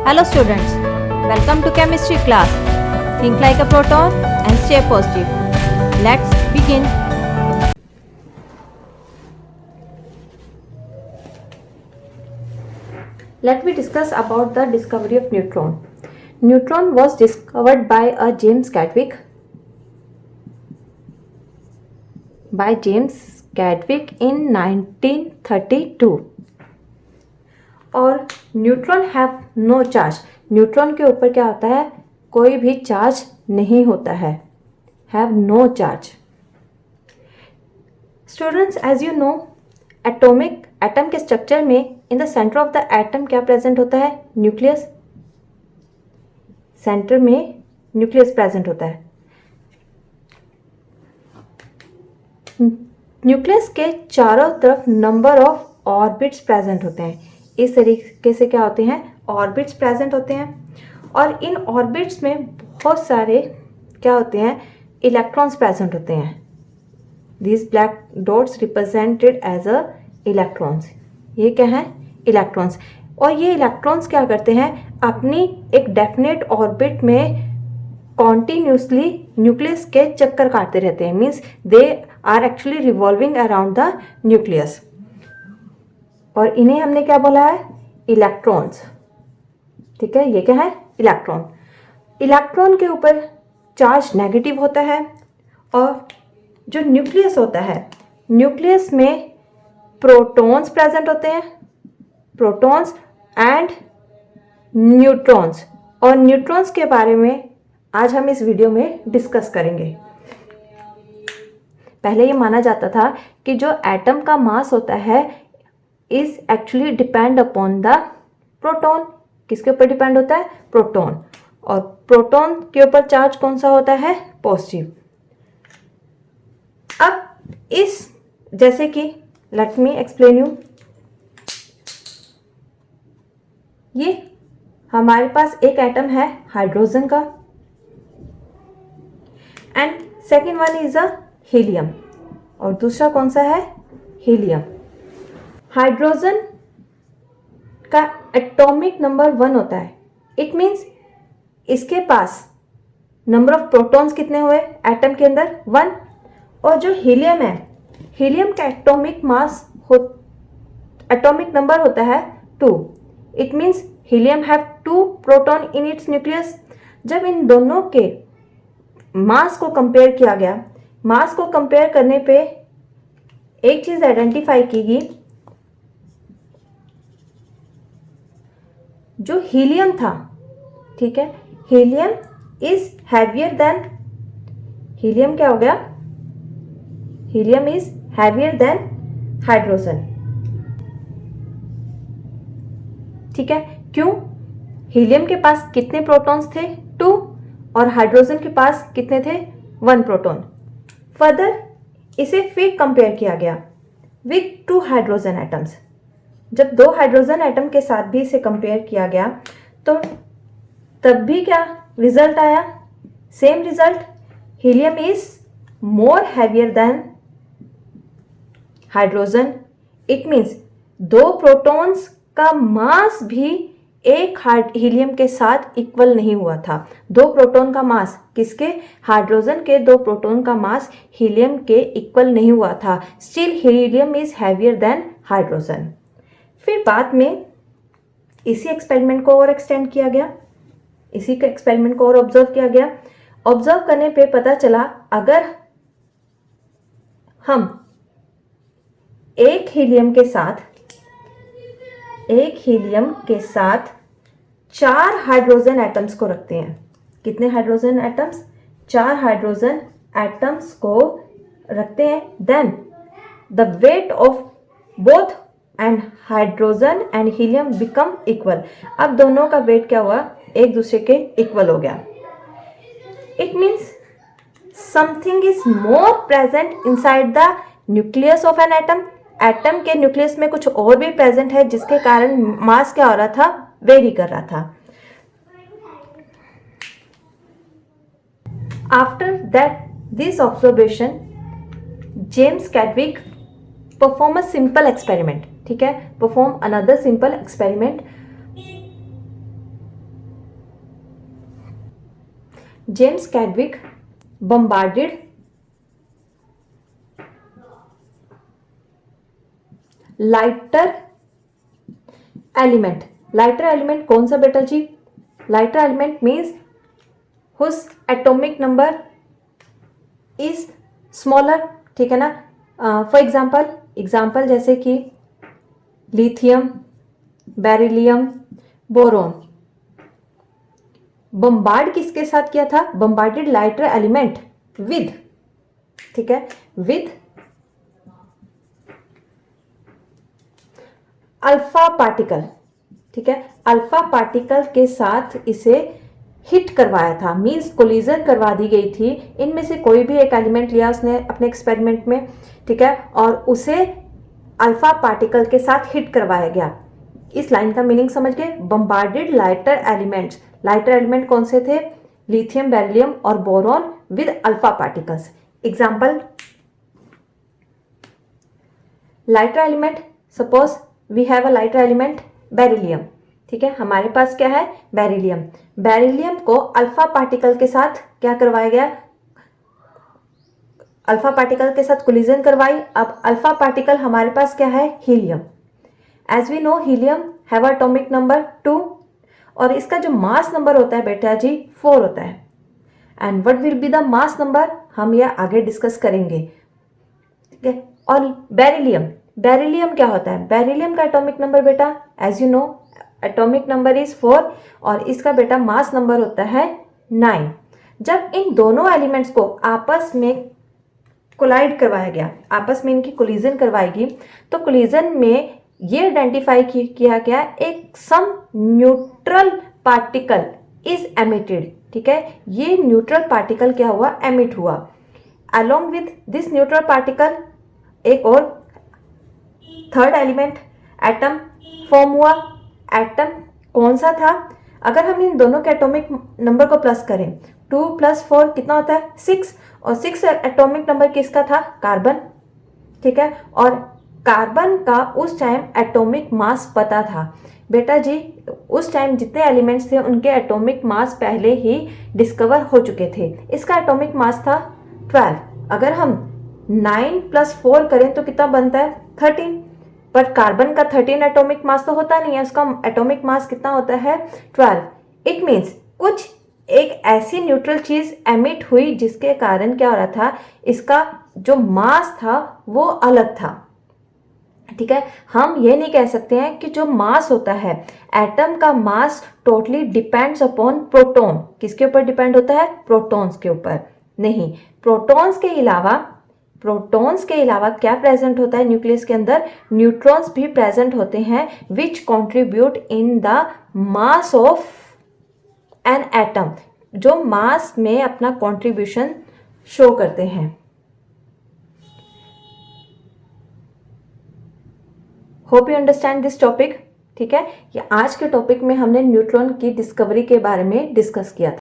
Hello students, welcome to chemistry class. Think like a proton and stay positive. Let's begin. Let me discuss about the discovery of neutron. Neutron was discovered by James Chadwick in 1932. और neutron have no charge. Neutron के ऊपर क्या होता है, कोई भी charge नहीं होता है, have no charge. Students, as you know, atom के स्ट्रक्चर में in the centre of the atom क्या प्रेजेंट होता है, न्यूक्लियस. सेंटर में न्यूक्लियस प्रेजेंट होता है. न्यूक्लियस के चारों तरफ नंबर ऑफ ऑर्बिट्स प्रेजेंट होते हैं. इस तरीके से क्या होते हैं, ऑर्बिट्स प्रेजेंट होते हैं. और इन ऑर्बिट्स में बहुत सारे क्या होते हैं, इलेक्ट्रॉन्स प्रेजेंट होते हैं. These black dots represented as a electrons. ये क्या है, इलेक्ट्रॉन्स. और ये इलेक्ट्रॉन्स क्या करते हैं, अपनी एक डेफिनेट ऑर्बिट में कॉन्टिन्यूसली न्यूक्लियस के चक्कर काटते रहते हैं. Means they are actually revolving around the nucleus. और इन्हें हमने क्या बोला है, इलेक्ट्रॉन्स. ठीक है, ये क्या है, इलेक्ट्रॉन. इलेक्ट्रॉन के ऊपर चार्ज नेगेटिव होता है. और जो न्यूक्लियस होता है, न्यूक्लियस में प्रोटॉन्स प्रेजेंट होते हैं, प्रोटॉन्स एंड न्यूट्रॉन्स. और न्यूट्रॉन्स के बारे में आज हम इस वीडियो में डिस्कस करेंगे. पहले ये माना जाता था कि जो एटम का मास होता है is actually depend upon the proton. किसके ऊपर डिपेंड होता है, प्रोटॉन. और प्रोटॉन के ऊपर चार्ज कौन सा होता है, पॉजिटिव. अब इस जैसे कि लेट मी एक्सप्लेन यू. ये हमारे पास एक एटम है हाइड्रोजन का and second one is a helium. और दूसरा कौन सा है, हीलियम. हाइड्रोजन का एटॉमिक नंबर 1 होता है. इट मीन्स इसके पास नंबर ऑफ प्रोटॉन्स कितने हुए एटम के अंदर, 1. और जो हीलियम है, हीलियम का एटॉमिक नंबर होता है 2. It means helium have 2 proton in its nucleus. जब इन दोनों के मास को कंपेयर किया गया, मास को कंपेयर करने पे एक चीज आइडेंटिफाई की गई. जो हीलियम था, ठीक है, helium is heavier than, helium क्या हो गया, helium is heavier than hydrogen. ठीक है, क्यों, हीलियम के पास कितने प्रोटॉन्स थे, 2. और हाइड्रोजन के पास कितने थे, 1 प्रोटॉन. फर्दर इसे फिर कंपेयर किया गया विथ 2 हाइड्रोजन एटम्स. जब 2 हाइड्रोजन एटम के साथ भी इसे कंपेयर किया गया तो तब भी क्या रिजल्ट आया, same result. Helium is more heavier than hydrogen. It means 2 protons का मास भी एक हीलियम के साथ इक्वल नहीं हुआ था. 2 प्रोटॉन का मास किसके, हाइड्रोजन के 2 प्रोटॉन का मास हीलियम के इक्वल नहीं हुआ था. Still helium is heavier than hydrogen. फिर बाद में इसी एक्सपेरिमेंट को और एक्सटेंड किया गया, इसी के एक्सपेरिमेंट को और ऑब्जर्व किया गया. ऑब्जर्व करने पे पता चला अगर हम एक हीलियम के साथ 4 हाइड्रोजन एटम्स को रखते हैं. कितने हाइड्रोजन एटम्स, 4 हाइड्रोजन एटम्स को रखते हैं. Then the weight of both and hydrogen and helium become equal. अब दोनों का वेट क्या हुआ, एक दूसरे के इक्वल हो गया. It means something is more present inside the nucleus of an atom. Atom के न्यूक्लियस में कुछ और भी प्रेजेंट है जिसके कारण मास क्या हो रहा था, वेरी कर रहा था. After that this observation James Chadwick perform a simple experiment. ठीक है, perform another simple experiment. James Chadwick bombarded lighter element. Lighter element कौन सा बेटा जी? Lighter element means whose atomic number is smaller, ठीक है ना। फॉर एग्जाम्पल जैसे कि लिथियम, बेरिलियम, बोरोन। बम्बार्ड किसके साथ किया था? बम्बार्डेड लाइटर एलिमेंट विद, ठीक है, विद अल्फा पार्टिकल, ठीक है, अल्फा पार्टिकल के साथ इसे हिट करवाया था, मींस कोलिजन करवा दी गई थी। इनमें से कोई भी एक एलिमेंट लिया उसने अपने एक्सपेरिमेंट में, ठीक है, और उसे अल्फा पार्टिकल के साथ हिट करवाया गया। इस लाइन का मीनिंग समझ गए? Bombarded lighter elements. Lighter element कौन से थे? लिथियम, बेरिलियम और boron with alpha particles. Example, lighter element, suppose we have a lighter element beryllium, ठीक है, हमारे पास क्या है? बेरिलियम। बेरिलियम को अल्फा पार्टिकल के साथ क्या करवाया गया? अल्फा पार्टिकल के साथ कोलिजन करवाई। अब अल्फा पार्टिकल हमारे पास क्या है? Helium. As we know helium have atomic number 2 और इसका जो मास नंबर होता है बेटा जी 4 होता है। And what will be the mass number, हम यह आगे डिस्कस करेंगे, ठीक है। और बेरिलियम, बेरिलियम क्या होता है? बेरिलियम का एटॉमिक नंबर बेटा as you know atomic number is 4 और इसका बेटा मास नंबर होता है 9। जब इन दोनों एलिमेंट्स को आपस में कोलाइड करवाया गया, आपस में इनकी कोलिजन करवाएगी, तो कोलिजन में ये आइडेंटिफाई किया गया एक सम न्यूट्रल पार्टिकल इज एमिटेड, ठीक है, ये न्यूट्रल पार्टिकल क्या हुआ? एमिट हुआ। Along with this neutral particle एक और थर्ड एलिमेंट एटम फॉर्म हुआ। एटम कौन सा था? अगर हम इन दोनों के एटॉमिक नंबर को प्लस करें, 2 + 4 कितना होता है? 6, और 6 एटॉमिक नंबर किसका था? कार्बन, ठीक है। और कार्बन का उस टाइम एटॉमिक मास पता था बेटा जी। उस टाइम जितने एलिमेंट्स थे उनके एटॉमिक मास पहले ही डिस्कवर हो चुके थे। इसका एटॉमिक मास था 12। अगर हम 9 + 4 करें तो कितना बनता है? 13। पर कार्बन का 13 एटॉमिक मास तो होता नहीं है, उसका एटॉमिक मास कितना होता है? 12। इट मीन्स कुछ एक ऐसी न्यूट्रल चीज एमिट हुई जिसके कारण क्या हो रहा था? इसका जो मास था वो अलग था, ठीक है। हम ये नहीं कह सकते हैं कि जो मास होता है, एटम का मास टोटली डिपेंड्स अपॉन प्रोटॉन। किसके ऊपर डिपेंड होता है? प्रोटॉन्स के ऊपर नहीं। प्रोटॉन्स के अलावा क्या प्रेजेंट होता है न्यूक्लियस के अंदर? न्यूट्रॉन्स भी प्रेजेंट होते हैं which contribute in the mass of an atom, जो मास में अपना कंट्रीब्यूशन शो करते हैं। Hope you understand this topic, ठीक है। ये आज के टॉपिक में हमने न्यूट्रॉन की डिस्कवरी के बारे में डिस्कस किया था।